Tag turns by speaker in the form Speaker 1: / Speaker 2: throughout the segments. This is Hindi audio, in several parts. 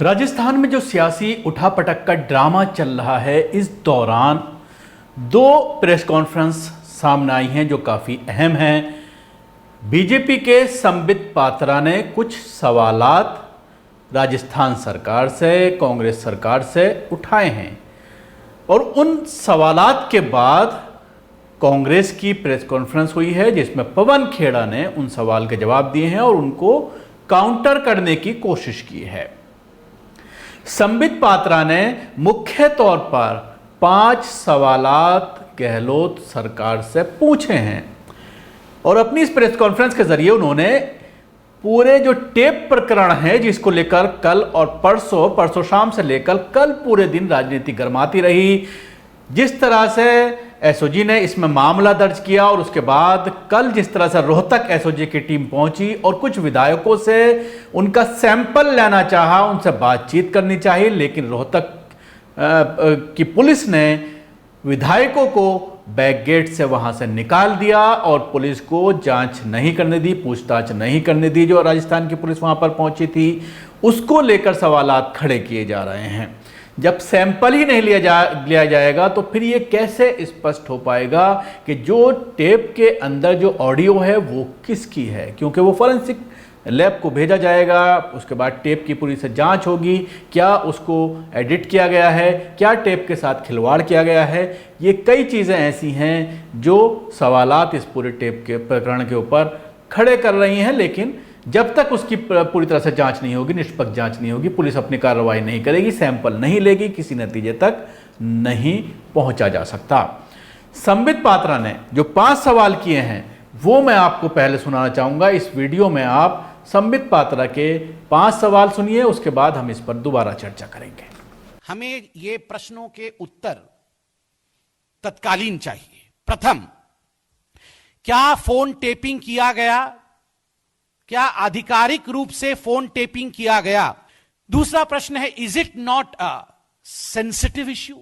Speaker 1: राजस्थान में जो सियासी उठापटक का ड्रामा चल रहा है, इस दौरान दो प्रेस कॉन्फ्रेंस सामने आई हैं जो काफ़ी अहम हैं। बीजेपी के संबित पात्रा ने कुछ सवालात राजस्थान सरकार से, कांग्रेस सरकार से उठाए हैं और उन सवालात के बाद कांग्रेस की प्रेस कॉन्फ्रेंस हुई है जिसमें पवन खेड़ा ने उन सवाल के जवाब दिए हैं और उनको काउंटर करने की कोशिश की है। संबित पात्रा ने मुख्य तौर पर 5 सवालात गहलोत सरकार से पूछे हैं और अपनी इस प्रेस कॉन्फ्रेंस के जरिए उन्होंने पूरे जो टेप प्रकरण है जिसको लेकर कल और परसों शाम से लेकर कल पूरे दिन राजनीति गर्माती रही, जिस तरह से एसओजी ने इसमें मामला दर्ज किया और उसके बाद कल जिस तरह से रोहतक एसओजी की टीम पहुंची और कुछ विधायकों से उनका सैंपल लेना चाहा, उनसे बातचीत करनी चाहिए, लेकिन रोहतक की पुलिस ने विधायकों को बैक गेट से वहां से निकाल दिया और पुलिस को जांच नहीं करने दी, पूछताछ नहीं करने दी। जो राजस्थान की पुलिस वहां पर पहुंची थी उसको लेकर सवालात खड़े किए जा रहे हैं। जब सैंपल ही नहीं लिया जाएगा तो फिर ये कैसे स्पष्ट हो पाएगा कि जो टेप के अंदर जो ऑडियो है वो किसकी है, क्योंकि वो फॉरेंसिक लैब को भेजा जाएगा, उसके बाद टेप की पूरी से जांच होगी, क्या उसको एडिट किया गया है, क्या टेप के साथ खिलवाड़ किया गया है। ये कई चीज़ें ऐसी हैं जो सवालात इस पूरे टेप के प्रकरण के ऊपर खड़े कर रही हैं, लेकिन जब तक उसकी पूरी तरह से जांच नहीं होगी, निष्पक्ष जांच नहीं होगी, पुलिस अपनी कार्रवाई नहीं करेगी, सैंपल नहीं लेगी, किसी नतीजे तक नहीं पहुंचा जा सकता। संबित पात्रा ने जो 5 सवाल किए हैं वो मैं आपको पहले सुनाना चाहूंगा। इस वीडियो में आप संबित पात्रा के 5 सवाल सुनिए, उसके बाद हम इस पर दोबारा चर्चा करेंगे।
Speaker 2: हमें ये प्रश्नों के उत्तर तत्कालीन चाहिए। प्रथम, क्या फोन टेपिंग किया गया? क्या आधिकारिक रूप से फोन टेपिंग किया गया? दूसरा प्रश्न है, is it not a sensitive issue?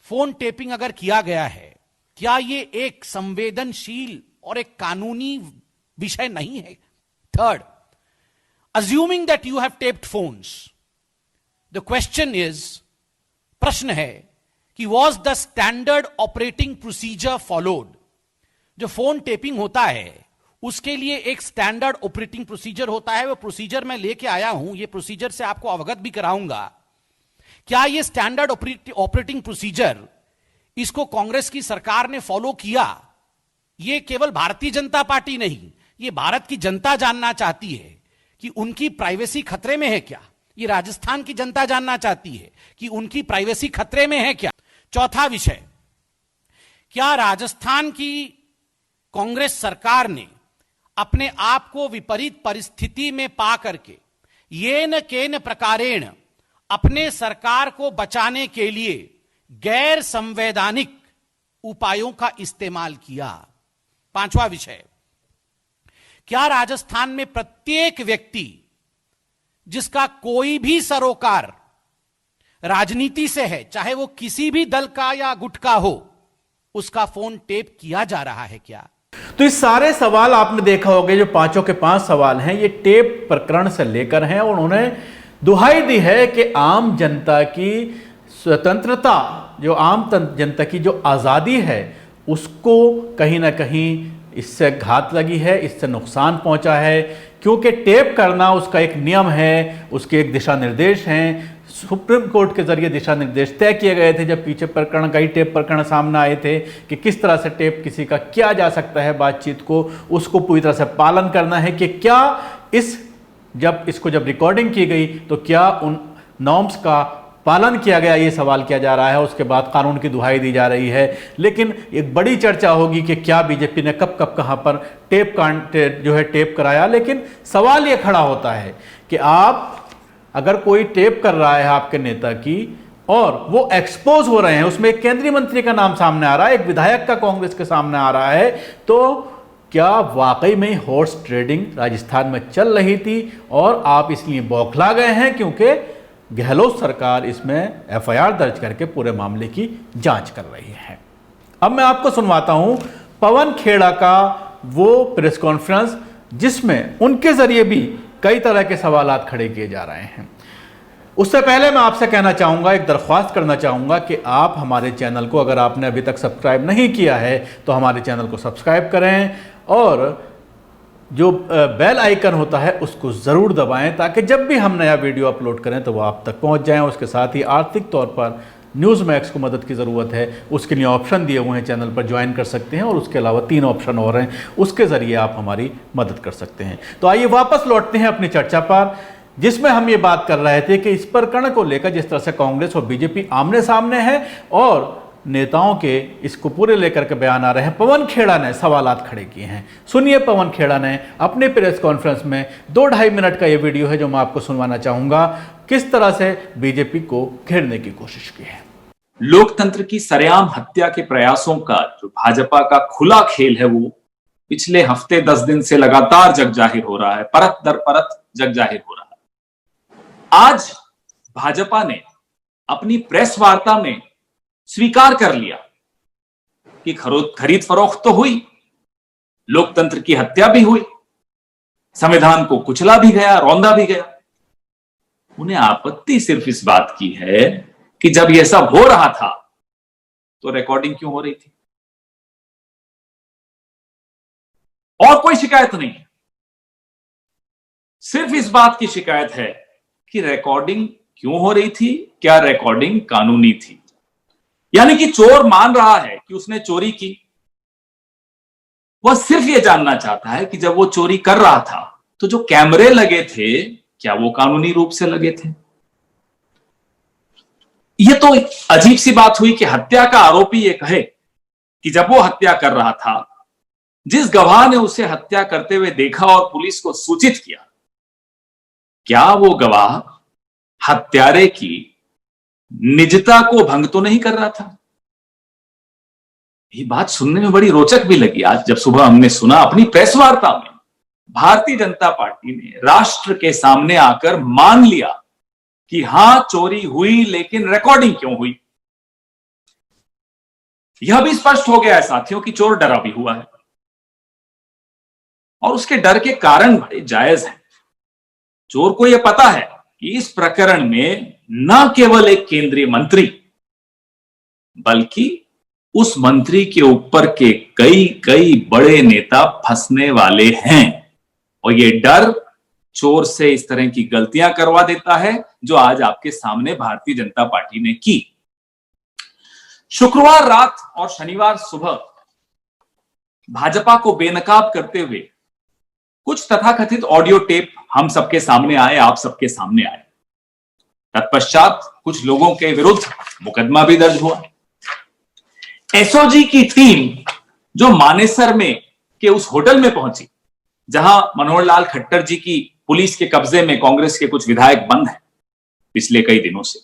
Speaker 2: Phone tapping अगर किया गया है, क्या यह एक संवेदनशील और एक कानूनी विषय नहीं है? Third, assuming that you have taped phones, the question is, प्रश्न है कि was the standard operating procedure followed? जो फोन टेपिंग होता है उसके लिए एक स्टैंडर्ड ऑपरेटिंग प्रोसीजर होता है, वो प्रोसीजर मैं लेके आया हूं, ये प्रोसीजर से आपको अवगत भी कराऊंगा। क्या ये स्टैंडर्ड ऑपरेटिंग प्रोसीजर इसको कांग्रेस की सरकार ने फॉलो किया? ये केवल भारतीय जनता पार्टी नहीं, ये भारत की जनता जानना चाहती है कि उनकी प्राइवेसी खतरे में है क्या। ये राजस्थान की जनता जानना चाहती है कि उनकी प्राइवेसी खतरे में है क्या। चौथा विषय, क्या राजस्थान की कांग्रेस सरकार ने अपने आप को विपरीत परिस्थिति में पा करके येन केन प्रकारेण अपने सरकार को बचाने के लिए गैर संवैधानिक उपायों का इस्तेमाल किया? पांचवा विषय, क्या राजस्थान में प्रत्येक व्यक्ति जिसका कोई भी सरोकार राजनीति से है, चाहे वो किसी भी दल का या गुट का हो, उसका फोन टेप किया जा रहा है क्या?
Speaker 1: तो इस सारे सवाल आपने देखा होगा, जो 5 के 5 सवाल हैं ये टेप प्रकरण से लेकर हैं और उन्होंने दुहाई दी है कि आम जनता की स्वतंत्रता, जो आम जनता की जो आज़ादी है उसको कहीं ना कहीं इससे घात लगी है, इससे नुकसान पहुंचा है, क्योंकि टेप करना उसका एक नियम है, उसके एक दिशा निर्देश हैं। सुप्रीम कोर्ट के जरिए दिशा निर्देश तय किए गए थे जब पीछे प्रकरण, कई टेप प्रकरण सामने आए थे कि किस तरह से टेप किसी का किया जा सकता है, बातचीत को उसको पूरी तरह से पालन करना है कि क्या जब रिकॉर्डिंग की गई तो क्या उन नॉर्म्स का पालन किया गया, ये सवाल किया जा रहा है। उसके बाद कानून की दुहाई दी जा रही है, लेकिन एक बड़ी चर्चा होगी कि क्या बीजेपी ने कब कहां पर टेप कराया। लेकिन सवाल ये खड़ा होता है कि आप अगर कोई टेप कर रहा है आपके नेता की और वो एक्सपोज हो रहे हैं, उसमें एक केंद्रीय मंत्री का नाम सामने आ रहा है, एक विधायक का कांग्रेस के सामने आ रहा है, तो क्या वाकई में हॉर्स ट्रेडिंग राजस्थान में चल रही थी और आप इसलिए बौखला गए हैं क्योंकि गहलोत सरकार इसमें एफआईआर दर्ज करके पूरे मामले की जांच कर रही है। अब मैं आपको सुनवाता हूं पवन खेड़ा का वो प्रेस कॉन्फ्रेंस जिसमें उनके जरिए भी कई तरह के सवालात खड़े किए जा रहे हैं। उससे पहले मैं आपसे कहना चाहूँगा, एक दरख्वास्त करना चाहूँगा कि आप हमारे चैनल को, अगर आपने अभी तक सब्सक्राइब नहीं किया है तो हमारे चैनल को सब्सक्राइब करें और जो बेल आइकन होता है उसको ज़रूर दबाएं ताकि जब भी हम नया वीडियो अपलोड करें तो वो आप तक पहुंच जाएं। उसके साथ ही आर्थिक तौर पर न्यूज़ मैक्स को मदद की ज़रूरत है, उसके लिए ऑप्शन दिए हुए हैं, चैनल पर ज्वाइन कर सकते हैं और उसके अलावा 3 ऑप्शन और हैं, उसके ज़रिए आप हमारी मदद कर सकते हैं। तो आइए वापस लौटते हैं अपनी चर्चा पर, जिसमें हम ये बात कर रहे थे कि इस प्रकरण को लेकर जिस तरह से कांग्रेस और बीजेपी आमने सामने है और नेताओं के इसको पूरे लेकर के बयान आ रहे हैं। पवन खेड़ा ने सवालात खड़े किए हैं। सुनिए, पवन खेड़ा ने अपने प्रेस कॉन्फ्रेंस में 2-2.5 मिनट का ये वीडियो है जो मैं आपको सुनवाना चाहूंगा, किस तरह से बीजेपी को घेरने की कोशिश की है।
Speaker 3: लोकतंत्र की सरेआम हत्या के प्रयासों का जो भाजपा का खुला खेल है वो पिछले हफ्ते 10 दिन से लगातार जग जाहिर हो रहा है, परत दर परत जग जाहिर हो रहा है। आज भाजपा ने अपनी प्रेस वार्ता में स्वीकार कर लिया कि खरीद फरोख्त तो हुई, लोकतंत्र की हत्या भी हुई, संविधान को कुचला भी गया, रौंदा भी गया। उन्हें आपत्ति सिर्फ इस बात की है कि जब यह सब हो रहा था तो रिकॉर्डिंग क्यों हो रही थी, और कोई शिकायत नहीं है। सिर्फ इस बात की शिकायत है कि रिकॉर्डिंग क्यों हो रही थी, क्या रिकॉर्डिंग कानूनी थी। यानी कि चोर मान रहा है कि उसने चोरी की, वह सिर्फ यह जानना चाहता है कि जब वो चोरी कर रहा था तो जो कैमरे लगे थे क्या वो कानूनी रूप से लगे थे। यह तो अजीब सी बात हुई कि हत्या का आरोपी ये कहे कि जब वो हत्या कर रहा था, जिस गवाह ने उसे हत्या करते हुए देखा और पुलिस को सूचित किया, क्या वो गवाह हत्यारे की निजता को भंग तो नहीं कर रहा था। ये बात सुनने में बड़ी रोचक भी लगी। आज जब सुबह हमने सुना अपनी प्रेस वार्ता में भारतीय जनता पार्टी ने राष्ट्र के सामने आकर मान लिया कि हां चोरी हुई, लेकिन रिकॉर्डिंग क्यों हुई। यह भी स्पष्ट हो गया है साथियों कि चोर डरा भी हुआ है और उसके डर के कारण बड़े जायज हैं। चोर को यह पता है कि इस प्रकरण में न केवल एक केंद्रीय मंत्री बल्कि उस मंत्री के ऊपर के कई कई बड़े नेता फंसने वाले हैं, और यह डर चोर से इस तरह की गलतियां करवा देता है जो आज आपके सामने भारतीय जनता पार्टी ने की। शुक्रवार रात और शनिवार सुबह भाजपा को बेनकाब करते हुए कुछ तथाकथित ऑडियो टेप हम सबके सामने आए, आप सबके सामने आए। तत्पश्चात कुछ लोगों के विरुद्ध मुकदमा भी दर्ज हुआ। एसओजी की टीम जो मानेसर में के उस होटल में पहुंची जहां मनोहर लाल खट्टर जी की पुलिस के कब्जे में कांग्रेस के कुछ विधायक बंद हैं पिछले कई दिनों से,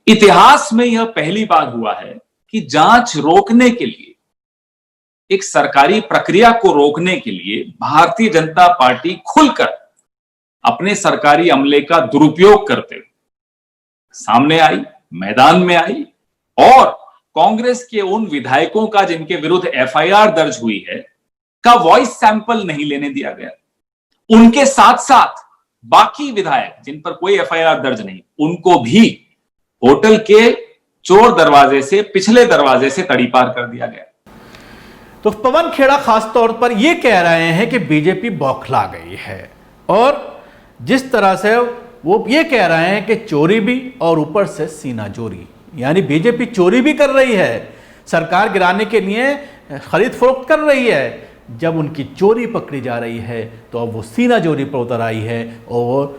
Speaker 3: इतिहास में यह पहली बार हुआ है कि जांच रोकने के लिए, एक सरकारी प्रक्रिया को रोकने के लिए भारतीय जनता पार्टी खुलकर अपने सरकारी अमले का दुरुपयोग करते हुए सामने आई, मैदान में आई और कांग्रेस के उन विधायकों का जिनके विरुद्ध एफआईआर दर्ज हुई है का वॉइस सैंपल नहीं लेने दिया गया। उनके साथ साथ बाकी विधायक जिन पर कोई एफआईआर दर्ज नहीं, उनको भी होटल के चोर दरवाजे से, पिछले दरवाजे से तड़ीपार कर दिया गया।
Speaker 1: तो पवन खेड़ा खास तौर पर यह कह रहे हैं कि बीजेपी बौखला गई है, और जिस तरह से वो ये कह रहे हैं कि चोरी भी और ऊपर से सीना जोरी, यानी बीजेपी चोरी भी कर रही है, सरकार गिराने के लिए खरीद फरोख्त कर रही है। जब उनकी चोरी पकड़ी जा रही है तो अब वो सीना जोरी पर उतर आई है और वो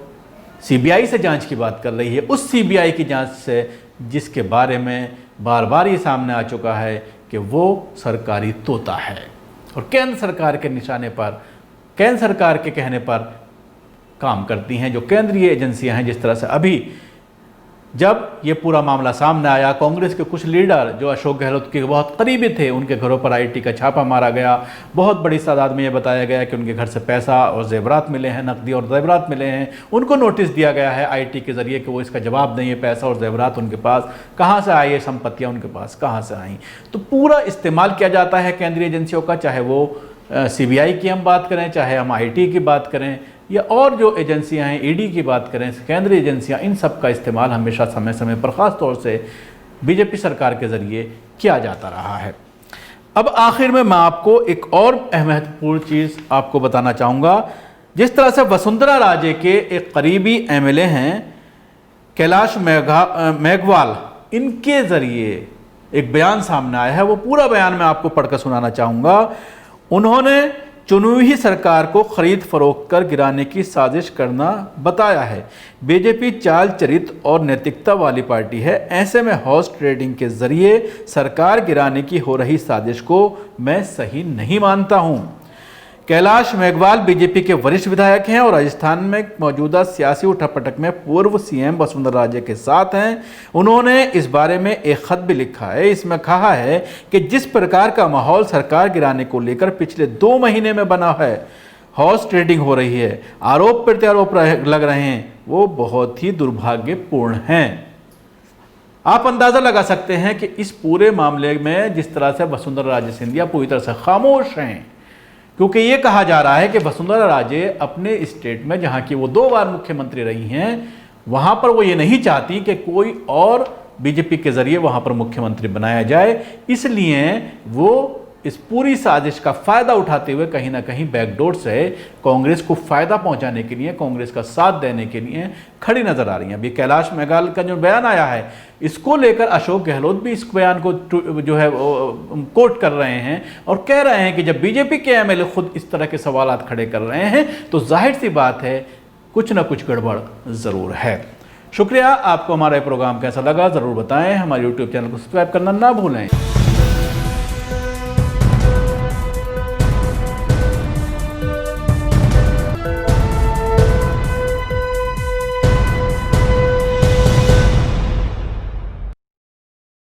Speaker 1: सीबीआई से जांच की बात कर रही है, उस सीबीआई की जांच से जिसके बारे में बार बार ये सामने आ चुका है कि वो सरकारी तोता है और केंद्र सरकार के निशाने पर, केंद्र सरकार के कहने पर काम करती हैं जो केंद्रीय एजेंसियां हैं। जिस तरह से अभी जब ये पूरा मामला सामने आया, कांग्रेस के कुछ लीडर जो अशोक गहलोत के बहुत करीबी थे, उनके घरों पर आईटी का छापा मारा गया। बहुत बड़ी तादाद में ये बताया गया कि उनके घर से पैसा और जेवरात मिले हैं, नकदी और जेवरात मिले हैं। उनको नोटिस दिया गया है आईटी के जरिए कि वो इसका जवाब दें, ये पैसा और जेवरात उनके पास कहाँ से आए, ये संपत्तियाँ उनके पास कहाँ से आई। तो पूरा इस्तेमाल किया जाता है केंद्रीय एजेंसियों का, चाहे वो सीबीआई की हम बात करें, चाहे हम आईटी की बात करें, या और जो एजेंसियां हैं, ईडी की बात करें, केंद्रीय एजेंसियां, इन सब का इस्तेमाल हमेशा समय समय पर ख़ास तौर से बीजेपी सरकार के ज़रिए किया जाता रहा है। अब आखिर में मैं आपको एक और महत्वपूर्ण चीज़ आपको बताना चाहूँगा। जिस तरह से वसुंधरा राजे के एक करीबी एमएलए हैं कैलाश मेघवाल, इनके ज़रिए एक बयान सामने आया है, वो पूरा बयान मैं आपको पढ़कर सुनाना चाहूँगा। उन्होंने चुनी हुई सरकार को खरीद फरोख्त कर गिराने की साजिश करना बताया है। बीजेपी चाल चरित और नैतिकता वाली पार्टी है, ऐसे में हॉर्स ट्रेडिंग के जरिए सरकार गिराने की हो रही साजिश को मैं सही नहीं मानता हूं। कैलाश मेघवाल बीजेपी के वरिष्ठ विधायक हैं और राजस्थान में मौजूदा सियासी उठापटक में पूर्व सीएम वसुंधरा राजे के साथ हैं। उन्होंने इस बारे में एक खत भी लिखा है। इसमें कहा है कि जिस प्रकार का माहौल सरकार गिराने को लेकर पिछले 2 महीने में बना है, हॉर्स ट्रेडिंग हो रही है, आरोप प्रत्यारोप लग रहे हैं, वो बहुत ही दुर्भाग्यपूर्ण हैं। आप अंदाजा लगा सकते हैं कि इस पूरे मामले में जिस तरह से वसुंधरा राजे सिंधिया पूरी तरह से खामोश हैं, क्योंकि ये कहा जा रहा है कि वसुंधरा राजे अपने स्टेट में, जहाँ की वो 2 बार मुख्यमंत्री रही हैं, वहाँ पर वो ये नहीं चाहती कि कोई और बीजेपी के जरिए वहाँ पर मुख्यमंत्री बनाया जाए। इसलिए वो इस पूरी साजिश का फ़ायदा उठाते हुए कहीं ना कहीं बैकडोर से कांग्रेस को फ़ायदा पहुंचाने के लिए, कांग्रेस का साथ देने के लिए खड़ी नज़र आ रही हैं। अभी कैलाश मेघवाल का जो बयान आया है, इसको लेकर अशोक गहलोत भी इस बयान को जो है कोट कर रहे हैं और कह रहे हैं कि जब बीजेपी के एमएलए खुद इस तरह के सवालात खड़े कर रहे हैं तो जाहिर सी बात है कुछ ना कुछ गड़बड़ ज़रूर है। शुक्रिया। आपको हमारा प्रोग्राम कैसा लगा ज़रूर बताएं। हमारे यूट्यूब चैनल को सब्सक्राइब करना ना भूलें।